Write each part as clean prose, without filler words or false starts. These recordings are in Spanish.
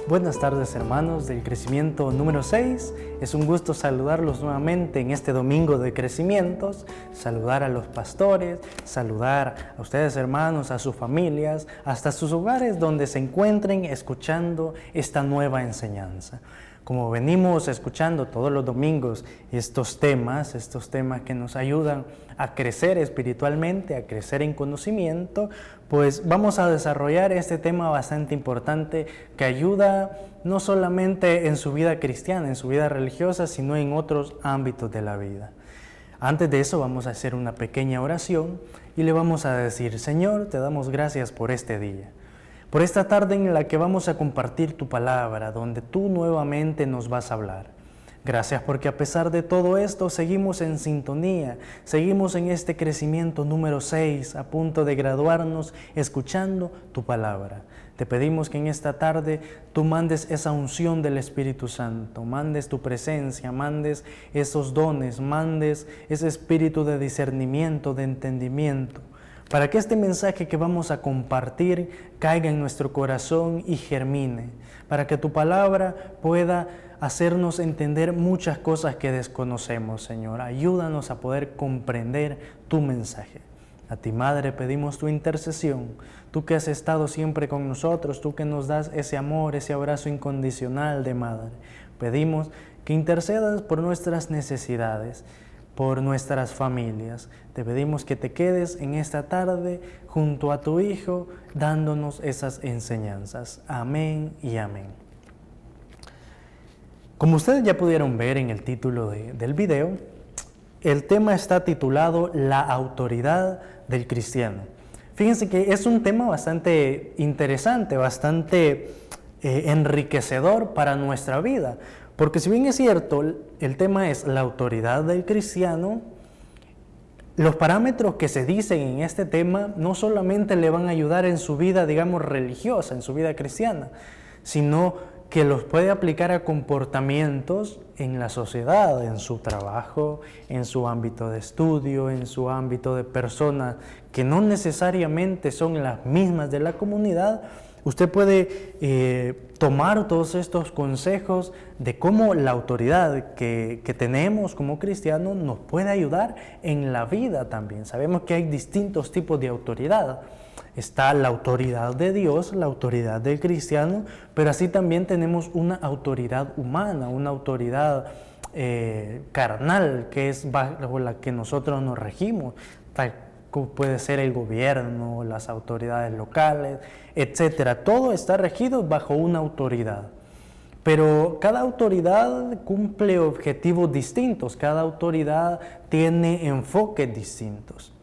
Buenas tardes, hermanos del crecimiento número 6. Es un gusto saludarlos nuevamente en este domingo de crecimientos, saludar a los pastores, saludar a ustedes, hermanos, a sus familias, hasta sus hogares donde se encuentren escuchando esta nueva enseñanza. Como venimos escuchando todos los domingos estos temas que nos ayudan a crecer espiritualmente, a crecer en conocimiento, pues vamos a desarrollar este tema bastante importante que ayuda no solamente en su vida cristiana, en su vida religiosa, sino en otros ámbitos de la vida. Antes de eso vamos a hacer una pequeña oración y le vamos a decir: Señor, te damos gracias por este día, por esta tarde en la que vamos a compartir tu palabra, donde tú nuevamente nos vas a hablar. Gracias porque a pesar de todo esto seguimos en sintonía, seguimos en este crecimiento número 6, a punto de graduarnos, escuchando tu palabra. Te pedimos que en esta tarde tú mandes esa unción del Espíritu Santo, mandes tu presencia, mandes esos dones, mandes ese espíritu de discernimiento, de entendimiento, para que este mensaje que vamos a compartir caiga en nuestro corazón y germine, para que tu palabra pueda hacernos entender muchas cosas que desconocemos, Señor. Ayúdanos a poder comprender tu mensaje. A ti, Madre, pedimos tu intercesión, tú que has estado siempre con nosotros, tú que nos das ese amor, ese abrazo incondicional de Madre. Pedimos que intercedas por nuestras necesidades, por nuestras familias. Te pedimos que te quedes en esta tarde junto a tu Hijo, dándonos esas enseñanzas. Amén y amén. Como ustedes ya pudieron ver en el título del video, el tema está titulado La autoridad del cristiano. Fíjense que es un tema bastante interesante, bastante enriquecedor para nuestra vida. Porque si bien es cierto, el tema es la autoridad del cristiano, los parámetros que se dicen en este tema no solamente le van a ayudar en su vida, digamos, religiosa, en su vida cristiana, sino que los puede aplicar a comportamientos en la sociedad, en su trabajo, en su ámbito de estudio, en su ámbito de personas que no necesariamente son las mismas de la comunidad. Usted puede tomar todos estos consejos de cómo la autoridad que tenemos como cristianos nos puede ayudar en la vida también. Sabemos que hay distintos tipos de autoridad. Está la autoridad de Dios, la autoridad del cristiano, pero así también tenemos una autoridad humana, una autoridad carnal, que es bajo la que nosotros nos regimos, tal como puede ser el gobierno, las autoridades locales, etcétera. Todo está regido bajo una autoridad. Pero cada autoridad cumple objetivos distintos, cada autoridad tiene enfoques distintos.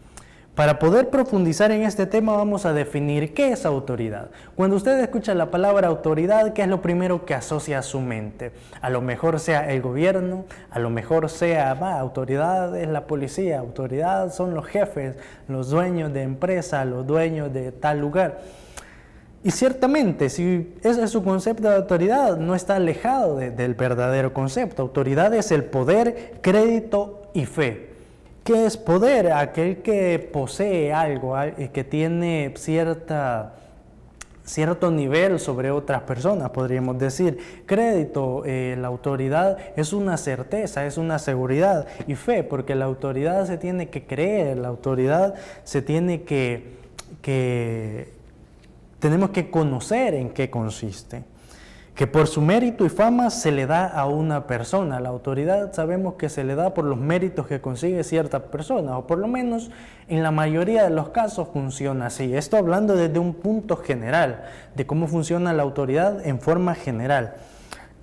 Para poder profundizar en este tema vamos a definir qué es autoridad. Cuando usted escucha la palabra autoridad, ¿qué es lo primero que asocia a su mente? A lo mejor sea el gobierno, a lo mejor sea, autoridad es la policía, autoridad son los jefes, los dueños de empresa, los dueños de tal lugar. Y ciertamente, si ese es su concepto de autoridad, no está alejado del verdadero concepto. Autoridad es el poder, crédito y fe. ¿Qué es poder? Aquel que posee algo, que tiene cierto nivel sobre otras personas, podríamos decir. Crédito, la autoridad es una certeza, es una seguridad. Y fe, porque la autoridad se tiene que creer, la autoridad se tiene tenemos que conocer en qué consiste. Que por su mérito y fama se le da a una persona. La autoridad sabemos que se le da por los méritos que consigue cierta persona, o por lo menos en la mayoría de los casos funciona así. Esto hablando desde un punto general, de cómo funciona la autoridad en forma general.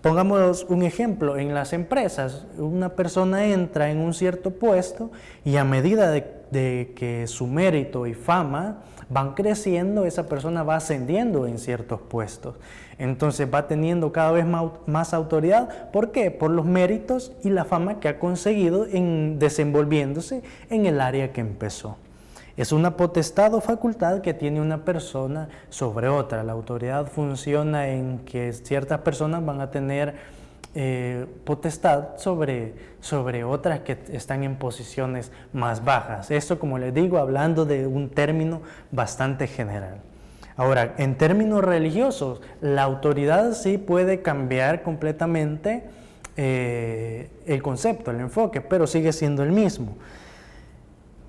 Pongamos un ejemplo, en las empresas, una persona entra en un cierto puesto y a medida de que su mérito y fama van creciendo, esa persona va ascendiendo en ciertos puestos. Entonces va teniendo cada vez más autoridad. ¿Por qué? Por los méritos y la fama que ha conseguido en desenvolviéndose en el área que empezó. Es una potestad o facultad que tiene una persona sobre otra. La autoridad funciona en que ciertas personas van a tener potestad sobre otras que están en posiciones más bajas. Esto, como les digo, hablando de un término bastante general. Ahora, en términos religiosos, la autoridad sí puede cambiar completamente el concepto, el enfoque, pero sigue siendo el mismo.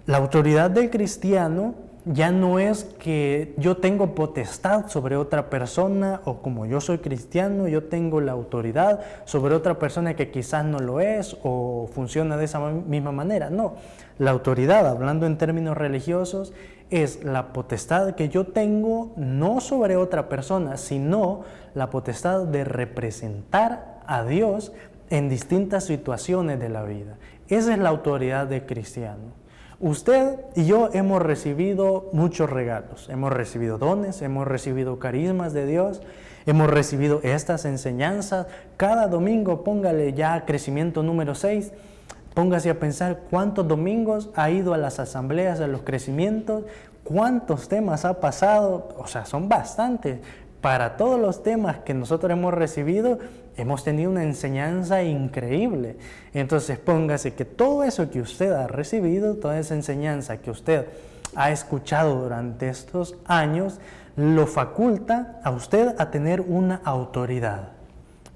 La autoridad del cristiano ya no es que yo tengo potestad sobre otra persona, o como yo soy cristiano, yo tengo la autoridad sobre otra persona que quizás no lo es o funciona de esa misma manera. No, la autoridad, hablando en términos religiosos, es la potestad que yo tengo no sobre otra persona, sino la potestad de representar a Dios en distintas situaciones de la vida. Esa es la autoridad del cristiano. Usted y yo hemos recibido muchos regalos, hemos recibido dones, hemos recibido carismas de Dios, hemos recibido estas enseñanzas. Cada domingo póngale ya crecimiento número 6, póngase a pensar cuántos domingos ha ido a las asambleas, a los crecimientos, cuántos temas ha pasado, o sea, son bastantes. Para todos los temas que nosotros hemos recibido, hemos tenido una enseñanza increíble. Entonces póngase que todo eso que usted ha recibido, toda esa enseñanza que usted ha escuchado durante estos años, lo faculta a usted a tener una autoridad.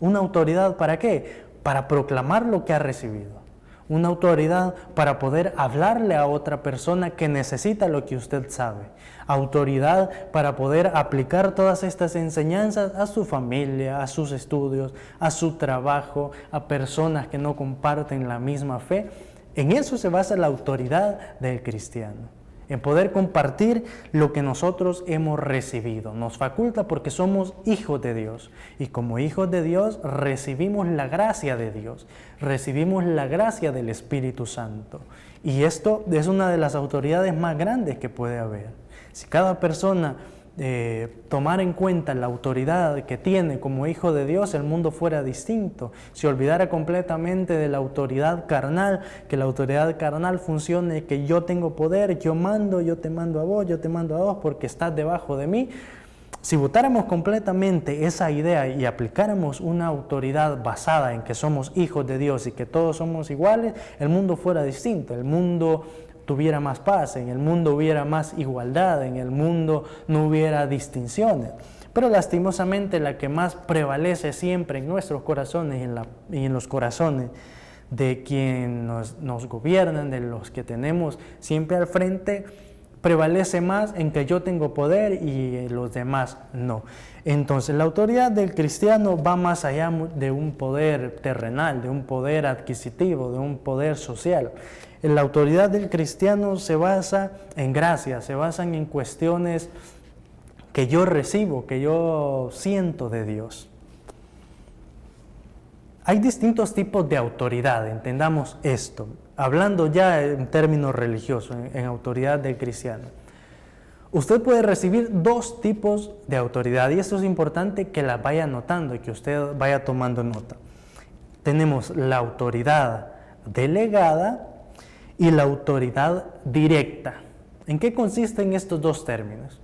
¿Una autoridad para qué? Para proclamar lo que ha recibido. Una autoridad para poder hablarle a otra persona que necesita lo que usted sabe. Autoridad para poder aplicar todas estas enseñanzas a su familia, a sus estudios, a su trabajo, a personas que no comparten la misma fe. En eso se basa la autoridad del cristiano. En poder compartir lo que nosotros hemos recibido. Nos faculta porque somos hijos de Dios. Y como hijos de Dios recibimos la gracia de Dios. Recibimos la gracia del Espíritu Santo. Y esto es una de las autoridades más grandes que puede haber. Si cada persona tomara en cuenta la autoridad que tiene como hijo de Dios, el mundo fuera distinto. Si olvidara completamente de la autoridad carnal, que la autoridad carnal funcione, que yo tengo poder, yo mando, yo te mando a vos, yo te mando a vos porque estás debajo de mí. Si votáramos completamente esa idea y aplicáramos una autoridad basada en que somos hijos de Dios y que todos somos iguales, el mundo fuera distinto, el mundo tuviera más paz, en el mundo hubiera más igualdad, en el mundo no hubiera distinciones. Pero lastimosamente la que más prevalece siempre en nuestros corazones y en los corazones de quienes nos gobiernan, de los que tenemos siempre al frente, prevalece más en que yo tengo poder y los demás no. Entonces la autoridad del cristiano va más allá de un poder terrenal, de un poder adquisitivo, de un poder social. La autoridad del cristiano se basa en gracia, se basan en cuestiones que yo recibo, que yo siento de Dios. Hay distintos tipos de autoridad, entendamos esto, hablando ya en términos religiosos, en autoridad del cristiano. Usted puede recibir dos tipos de autoridad y esto es importante que la vaya anotando y que usted vaya tomando nota. Tenemos la autoridad delegada y la autoridad directa. ¿En qué consisten estos dos términos?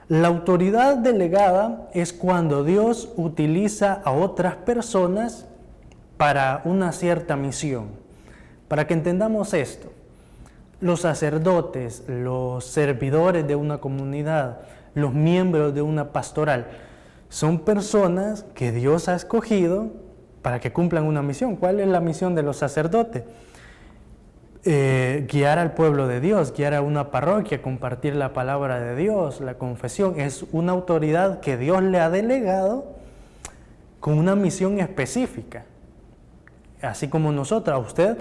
La autoridad delegada es cuando Dios utiliza a otras personas para una cierta misión. Para que entendamos esto, los sacerdotes, los servidores de una comunidad, los miembros de una pastoral, son personas que Dios ha escogido para que cumplan una misión. ¿Cuál es la misión de los sacerdotes? Guiar al pueblo de Dios, guiar a una parroquia, compartir la palabra de Dios, la confesión. Es una autoridad que Dios le ha delegado con una misión específica. Así como nosotros, a usted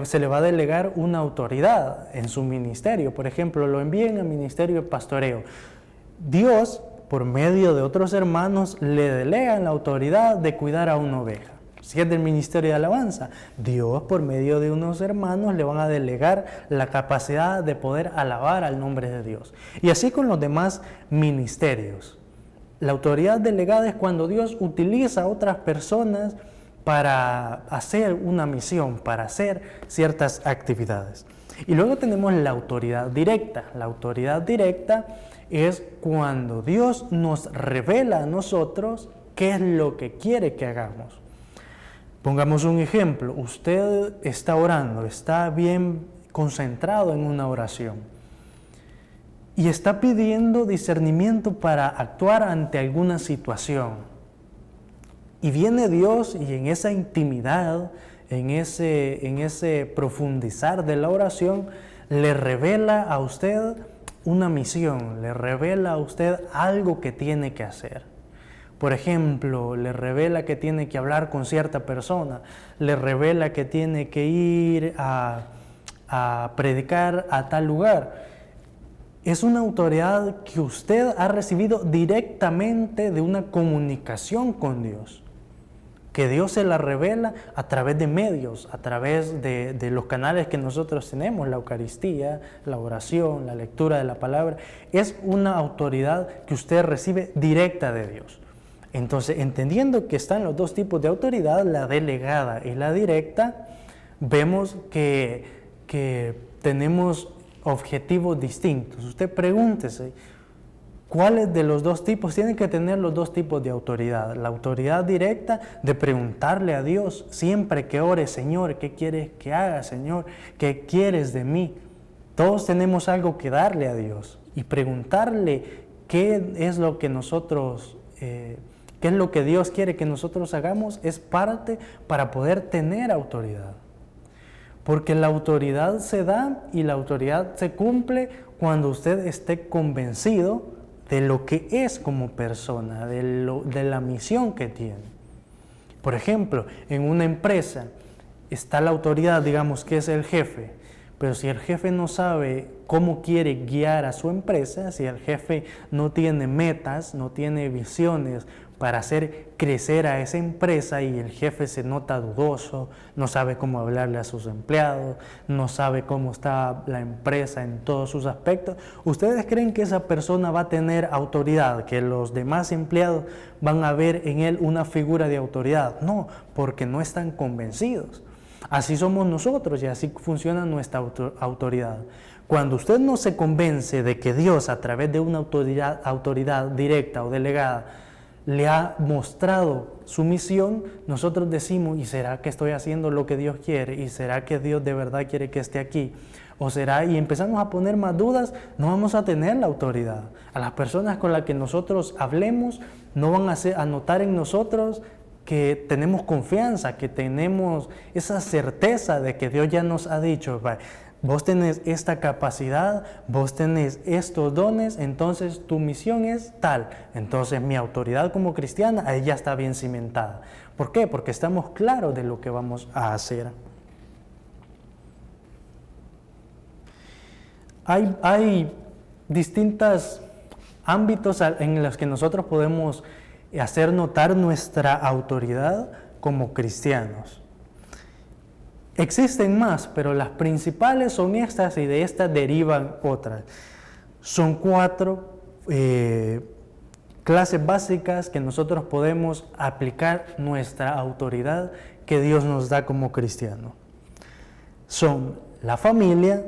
se le va a delegar una autoridad en su ministerio. Por ejemplo, lo envíen al ministerio de pastoreo. Dios, por medio de otros hermanos, le delega la autoridad de cuidar a una oveja. Si es del ministerio de alabanza, Dios por medio de unos hermanos le van a delegar la capacidad de poder alabar al nombre de Dios. Y así con los demás ministerios. La autoridad delegada es cuando Dios utiliza a otras personas para hacer una misión, para hacer ciertas actividades. Y luego tenemos la autoridad directa. La autoridad directa es cuando Dios nos revela a nosotros qué es lo que quiere que hagamos. Pongamos un ejemplo, usted está orando, está bien concentrado en una oración y está pidiendo discernimiento para actuar ante alguna situación. Y viene Dios y en esa intimidad, en ese profundizar de la oración, le revela a usted una misión, le revela a usted algo que tiene que hacer. Por ejemplo, le revela que tiene que hablar con cierta persona, le revela que tiene que ir a predicar a tal lugar. Es una autoridad que usted ha recibido directamente de una comunicación con Dios, que Dios se la revela a través de medios, a través de los canales que nosotros tenemos, la Eucaristía, la oración, la lectura de la palabra. Es una autoridad que usted recibe directa de Dios. Entonces, entendiendo que están los dos tipos de autoridad, la delegada y la directa, vemos que tenemos objetivos distintos. Usted pregúntese, ¿cuáles de los dos tipos tienen que tener los dos tipos de autoridad? La autoridad directa de preguntarle a Dios siempre que ore: Señor, ¿qué quieres que haga? Señor, ¿qué quieres de mí? Todos tenemos algo que darle a Dios y preguntarle qué es lo que qué es lo que Dios quiere que nosotros hagamos, es parte para poder tener autoridad. Porque la autoridad se da y la autoridad se cumple cuando usted esté convencido de lo que es como persona, de la misión que tiene. Por ejemplo, en una empresa está la autoridad, digamos que es el jefe, pero si el jefe no sabe cómo quiere guiar a su empresa, si el jefe no tiene metas, no tiene visiones para hacer crecer a esa empresa y el jefe se nota dudoso, no sabe cómo hablarle a sus empleados, no sabe cómo está la empresa en todos sus aspectos, ¿ustedes creen que esa persona va a tener autoridad, que los demás empleados van a ver en él una figura de autoridad? No, porque no están convencidos. Así somos nosotros y así funciona nuestra autoridad. Cuando usted no se convence de que Dios, a través de una autoridad directa o delegada, le ha mostrado su misión, nosotros decimos: ¿y será que estoy haciendo lo que Dios quiere? ¿Y será que Dios de verdad quiere que esté aquí? ¿O será? Y empezamos a poner más dudas, no vamos a tener la autoridad. A las personas con las que nosotros hablemos no van a notar en nosotros que tenemos confianza, que tenemos esa certeza de que Dios ya nos ha dicho: vos tenés esta capacidad, vos tenés estos dones, entonces tu misión es tal. Entonces mi autoridad como cristiana ahí ya está bien cimentada. ¿Por qué? Porque estamos claros de lo que vamos a hacer. Hay distintos ámbitos en los que nosotros podemos hacer notar nuestra autoridad como cristianos. Existen más, pero las principales son estas y de estas derivan otras. Son 4 clases básicas que nosotros podemos aplicar nuestra autoridad que Dios nos da como cristianos. Son la familia,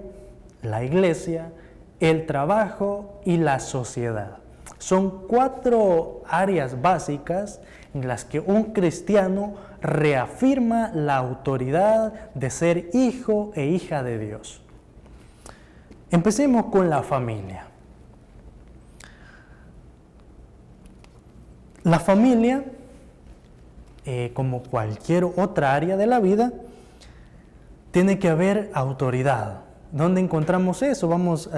la iglesia, el trabajo y la sociedad. Son 4 áreas básicas en las que un cristiano reafirma la autoridad de ser hijo e hija de Dios. Empecemos con la familia. La familia, como cualquier otra área de la vida, tiene que haber autoridad. ¿Dónde encontramos eso? Vamos,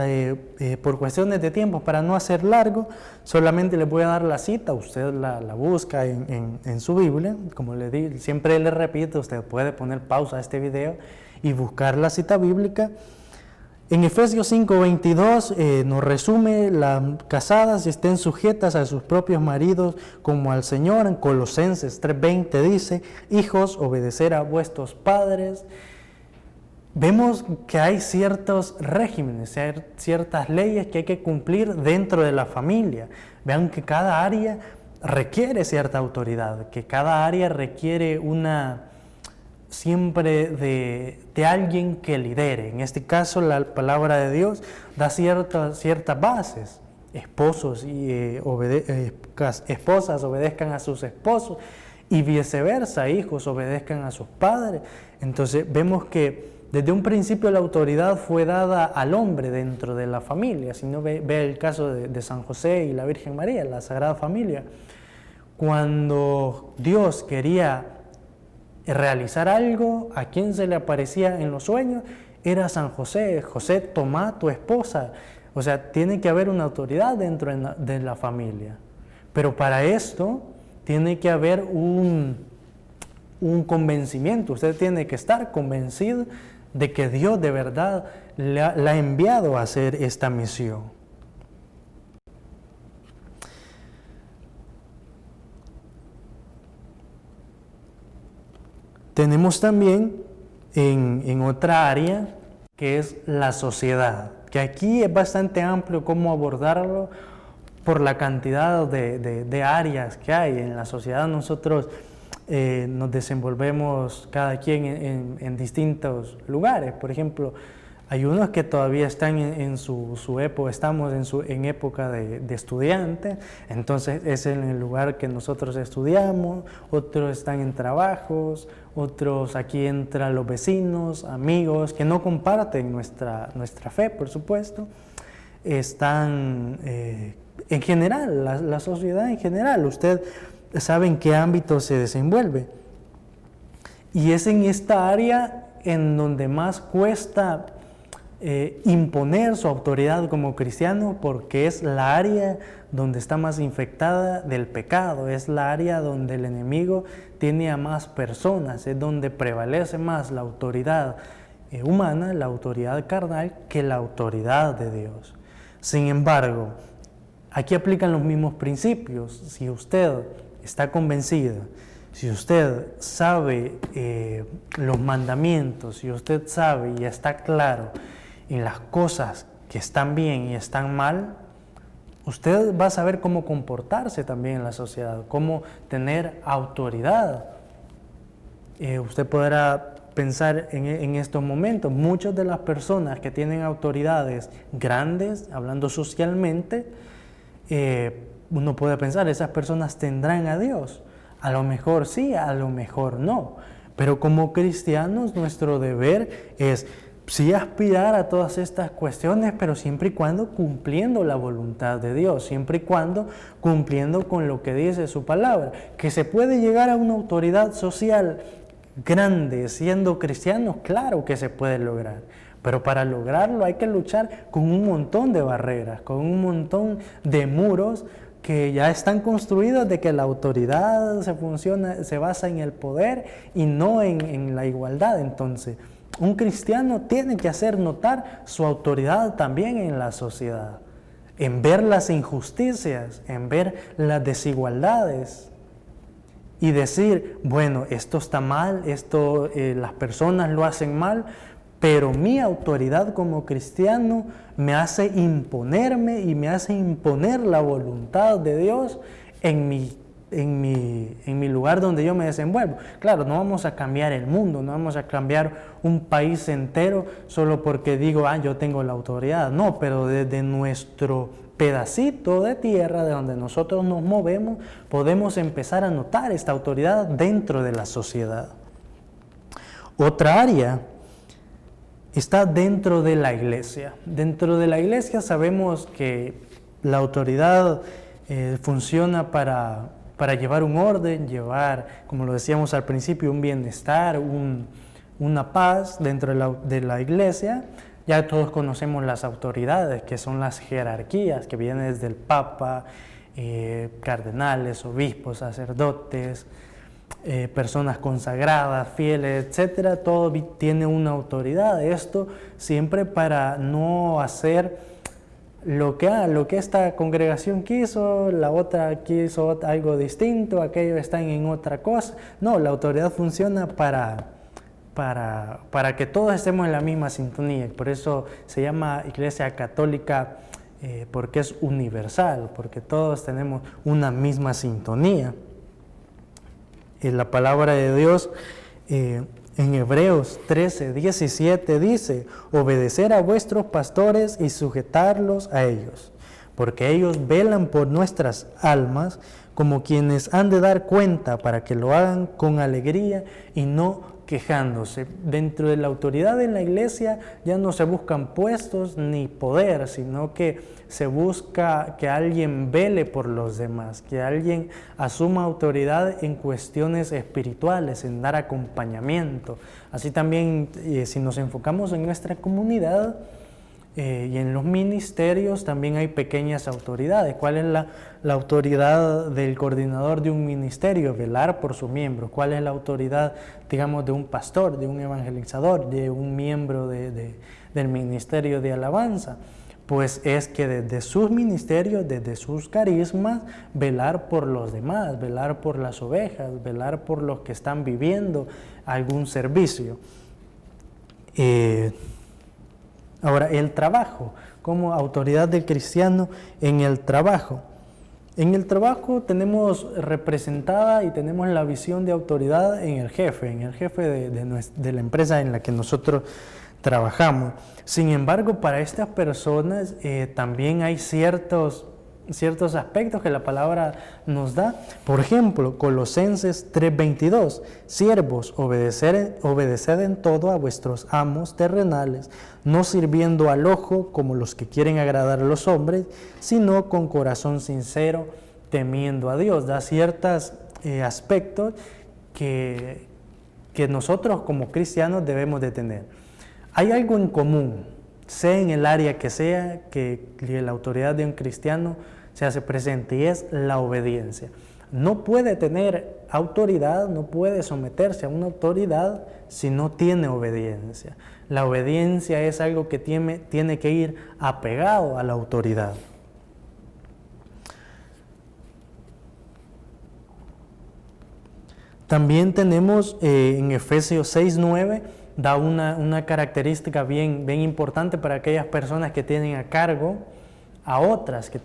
por cuestiones de tiempo, para no hacer largo, solamente les voy a dar la cita, usted la busca en su Biblia, como le digo, siempre le repito, usted puede poner pausa a este video y buscar la cita bíblica. En Efesios 5:22 nos resume: las casadas estén sujetas a sus propios maridos como al Señor. En Colosenses 3:20 dice: hijos, obedecer a vuestros padres. Vemos que hay ciertos regímenes, ciertas leyes que hay que cumplir dentro de la familia. Vean que cada área requiere cierta autoridad, que cada área requiere siempre de alguien que lidere. En este caso, la palabra de Dios da ciertas bases. Esposos y esposas obedezcan a sus esposos, y viceversa, hijos obedezcan a sus padres. Entonces vemos que desde un principio la autoridad fue dada al hombre dentro de la familia. Si no ve el caso de San José y la Virgen María, la Sagrada Familia. Cuando Dios quería realizar algo, ¿a quién se le aparecía en los sueños? Era San José. José, toma tu esposa. O sea, tiene que haber una autoridad dentro de la familia. Pero para esto tiene que haber un convencimiento. Usted tiene que estar convencido de que Dios de verdad la ha enviado a hacer esta misión. Tenemos también en otra área que es la sociedad, que aquí es bastante amplio cómo abordarlo por la cantidad de áreas que hay en la sociedad. Nosotros nos desenvolvemos cada quien en distintos lugares. Por ejemplo, hay unos que todavía están en su época, estamos en época de estudiantes, entonces es en el lugar que nosotros estudiamos, otros están en trabajos, otros aquí entran los vecinos, amigos, que no comparten nuestra fe, por supuesto. Están en general, la sociedad en general, usted sabe en qué ámbito se desenvuelve. Y es en esta área en donde más cuesta imponer su autoridad como cristiano, porque es la área donde está más infectada del pecado, es la área donde el enemigo tiene a más personas, es donde prevalece más la autoridad humana, la autoridad carnal, que la autoridad de Dios. Sin embargo, aquí aplican los mismos principios. Si usted está convencido, si usted sabe los mandamientos, si usted sabe y está claro en las cosas que están bien y están mal, usted va a saber cómo comportarse también en la sociedad, cómo tener autoridad. Usted podrá pensar en estos momentos, muchas de las personas que tienen autoridades grandes, hablando socialmente, uno puede pensar, esas personas tendrán a Dios. A lo mejor sí, a lo mejor no. Pero como cristianos, nuestro deber es sí aspirar a todas estas cuestiones, pero siempre y cuando cumpliendo la voluntad de Dios, siempre y cuando cumpliendo con lo que dice su palabra. Que se puede llegar a una autoridad social grande siendo cristianos, claro que se puede lograr. Pero para lograrlo hay que luchar con un montón de barreras, con un montón de muros que ya están construidos de que la autoridad se basa en el poder y no en la igualdad. Entonces, un cristiano tiene que hacer notar su autoridad también en la sociedad, en ver las injusticias, en ver las desigualdades y decir, bueno, esto está mal, las personas lo hacen mal, pero mi autoridad como cristiano me hace imponerme y me hace imponer la voluntad de Dios en mi lugar donde yo me desenvuelvo. Claro, no vamos a cambiar el mundo, no vamos a cambiar un país entero solo porque digo, yo tengo la autoridad. No, pero desde nuestro pedacito de tierra de donde nosotros nos movemos, podemos empezar a notar esta autoridad dentro de la sociedad. Otra área está dentro de la iglesia. Dentro de la iglesia sabemos que la autoridad funciona para llevar un orden, llevar, como lo decíamos al principio, un bienestar, una paz dentro de la iglesia. Ya todos conocemos las autoridades, que son las jerarquías, que vienen desde el Papa, cardenales, obispos, sacerdotes, personas consagradas, fieles, etcétera. Todo tiene una autoridad. Esto siempre para no hacer lo que esta congregación quiso, la otra quiso algo distinto, aquellos están en otra cosa. No, la autoridad funciona para que todos estemos en la misma sintonía. Por eso se llama Iglesia Católica, porque es universal, porque todos tenemos una misma sintonía. La palabra de Dios en Hebreos 13:17 dice: obedecer a vuestros pastores y sujetarlos a ellos, porque ellos velan por nuestras almas como quienes han de dar cuenta para que lo hagan con alegría y no quejándose. Dentro de la autoridad en la iglesia ya no se buscan puestos ni poder, sino que se busca que alguien vele por los demás, que alguien asuma autoridad en cuestiones espirituales, en dar acompañamiento. Así también, si nos enfocamos en nuestra comunidad, y en los ministerios también hay pequeñas autoridades. ¿Cuál es la autoridad del coordinador de un ministerio? Velar por su miembro. ¿Cuál es la autoridad, digamos, de un pastor, de un evangelizador, de un miembro del ministerio de alabanza? Pues es que desde sus ministerios, desde sus carismas, velar por los demás, velar por las ovejas, velar por los que están viviendo algún servicio. Ahora, el trabajo, como autoridad del cristiano en el trabajo. En el trabajo tenemos representada y tenemos la visión de autoridad en el jefe de la empresa en la que nosotros trabajamos. Sin embargo, para estas personas también hay ciertos aspectos que la palabra nos da. Por ejemplo, Colosenses 3:22, siervos, obedeced en todo a vuestros amos terrenales, no sirviendo al ojo como los que quieren agradar a los hombres, sino con corazón sincero, temiendo a Dios. Da ciertos aspectos que nosotros como cristianos debemos de tener. Hay algo en común, sea en el área que sea, que la autoridad de un cristiano se hace presente, y es la obediencia. No puede tener autoridad, no puede someterse a una autoridad si no tiene obediencia. La obediencia es algo que tiene que ir apegado a la autoridad. También tenemos en Efesios 6:9, da una característica bien importante para aquellas personas que tienen a cargo a otras, que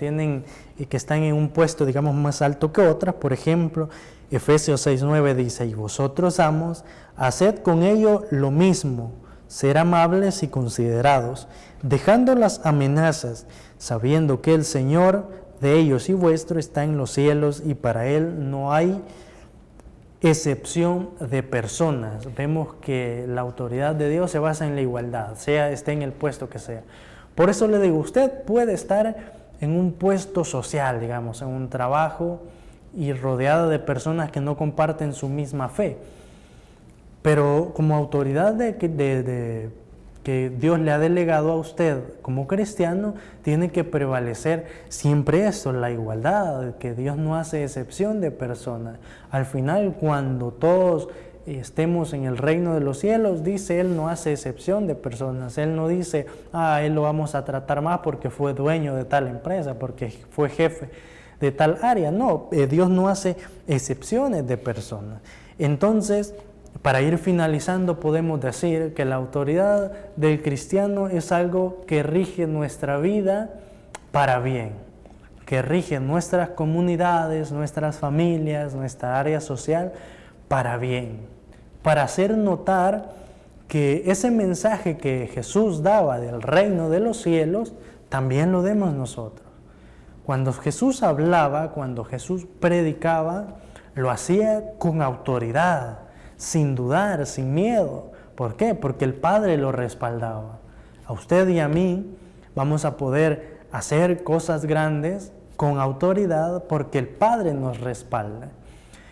están en un puesto, digamos, más alto que otras. Por ejemplo, Efesios 6:9 dice: y vosotros, amos, haced con ellos lo mismo, ser amables y considerados, dejando las amenazas, sabiendo que el Señor de ellos y vuestro está en los cielos, y para Él no hay excepción de personas. Vemos que la autoridad de Dios se basa en la igualdad, esté en el puesto que sea. Por eso le digo, usted puede estar en un puesto social, digamos, en un trabajo y rodeado de personas que no comparten su misma fe. Pero como autoridad que Dios le ha delegado a usted como cristiano, tiene que prevalecer siempre esto, la igualdad, que Dios no hace excepción de personas. Al final, cuando todos estemos en el reino de los cielos, dice, Él no hace excepción de personas. Él no dice, Él lo vamos a tratar más porque fue dueño de tal empresa, porque fue jefe de tal área. No, Dios no hace excepciones de personas. Entonces, para ir finalizando, podemos decir que la autoridad del cristiano es algo que rige nuestra vida para bien, que rige nuestras comunidades, nuestras familias, nuestra área social para bien, para hacer notar que ese mensaje que Jesús daba del reino de los cielos, también lo demos nosotros. Cuando Jesús hablaba, cuando Jesús predicaba, lo hacía con autoridad, sin dudar, sin miedo. ¿Por qué? Porque el Padre lo respaldaba. A usted y a mí vamos a poder hacer cosas grandes con autoridad porque el Padre nos respalda.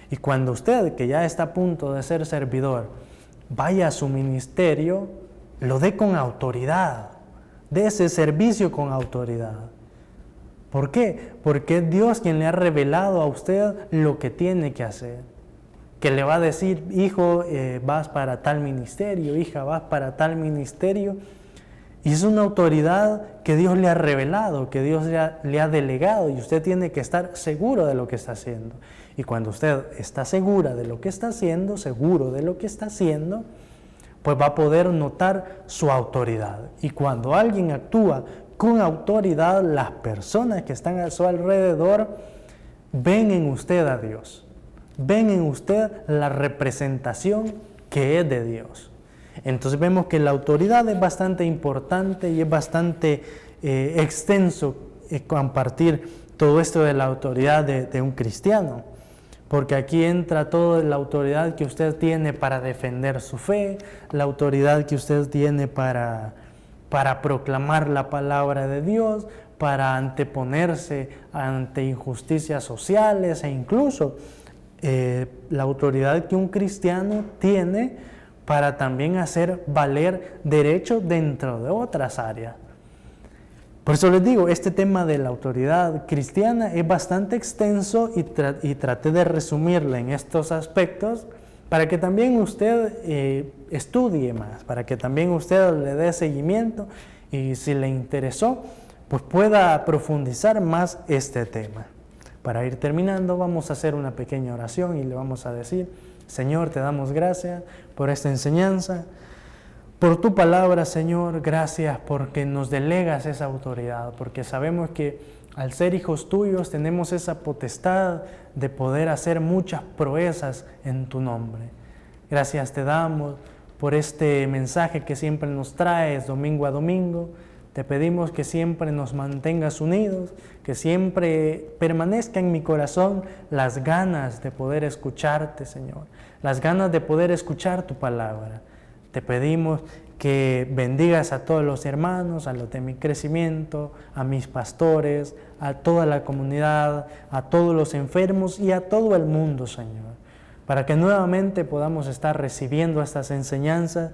Y cuando usted, que ya está a punto de ser servidor, vaya a su ministerio, lo dé con autoridad, dé ese servicio con autoridad. ¿Por qué? Porque es Dios quien le ha revelado a usted lo que tiene que hacer. Que le va a decir, hijo, vas para tal ministerio, hija, vas para tal ministerio. Y es una autoridad que Dios le ha revelado, que Dios le ha delegado, y usted tiene que estar seguro de lo que está haciendo. Y cuando usted está segura de lo que está haciendo, seguro de lo que está haciendo, pues va a poder notar su autoridad. Y cuando alguien actúa con autoridad, las personas que están a su alrededor ven en usted a Dios. Ven en usted la representación que es de Dios. Entonces vemos que la autoridad es bastante importante y es bastante extenso compartir todo esto de la autoridad de un cristiano, porque aquí entra toda la autoridad que usted tiene para defender su fe, la autoridad que usted tiene para proclamar la palabra de Dios, para anteponerse ante injusticias sociales e incluso la autoridad que un cristiano tiene para también hacer valer derechos dentro de otras áreas. Por eso les digo, este tema de la autoridad cristiana es bastante extenso y traté de resumirlo en estos aspectos para que también usted estudie más, para que también usted le dé seguimiento y si le interesó, pues pueda profundizar más este tema. Para ir terminando, vamos a hacer una pequeña oración y le vamos a decir: Señor, te damos gracias por esta enseñanza, por tu palabra, Señor. Gracias porque nos delegas esa autoridad, porque sabemos que al ser hijos tuyos tenemos esa potestad de poder hacer muchas proezas en tu nombre. Gracias te damos por este mensaje que siempre nos traes domingo a domingo. Te pedimos que siempre nos mantengas unidos, que siempre permanezca en mi corazón las ganas de poder escucharte, Señor, las ganas de poder escuchar tu palabra. Te pedimos que bendigas a todos los hermanos, a los de mi crecimiento, a mis pastores, a toda la comunidad, a todos los enfermos y a todo el mundo, Señor, para que nuevamente podamos estar recibiendo estas enseñanzas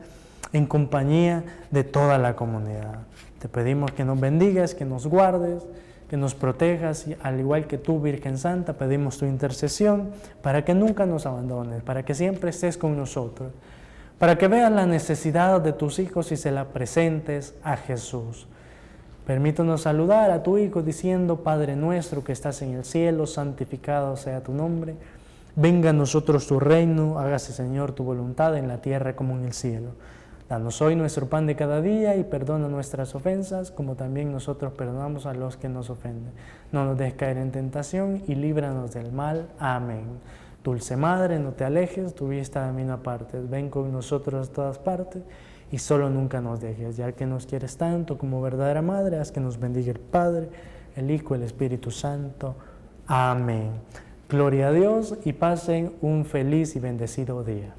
en compañía de toda la comunidad. Te pedimos que nos bendigas, que nos guardes, que nos protejas, y al igual que tú, Virgen Santa, pedimos tu intercesión para que nunca nos abandones, para que siempre estés con nosotros, para que veas la necesidad de tus hijos y se la presentes a Jesús. Permítanos saludar a tu Hijo diciendo: Padre nuestro que estás en el cielo, santificado sea tu nombre. Venga a nosotros tu reino, hágase, Señor, tu voluntad en la tierra como en el cielo. Danos hoy nuestro pan de cada día y perdona nuestras ofensas, como también nosotros perdonamos a los que nos ofenden. No nos dejes caer en tentación y líbranos del mal. Amén. Dulce Madre, no te alejes, tu vista de mí no apartes. Ven con nosotros a todas partes y solo nunca nos dejes. Ya que nos quieres tanto como verdadera Madre, haz que nos bendiga el Padre, el Hijo y el Espíritu Santo. Amén. Gloria a Dios y pasen un feliz y bendecido día.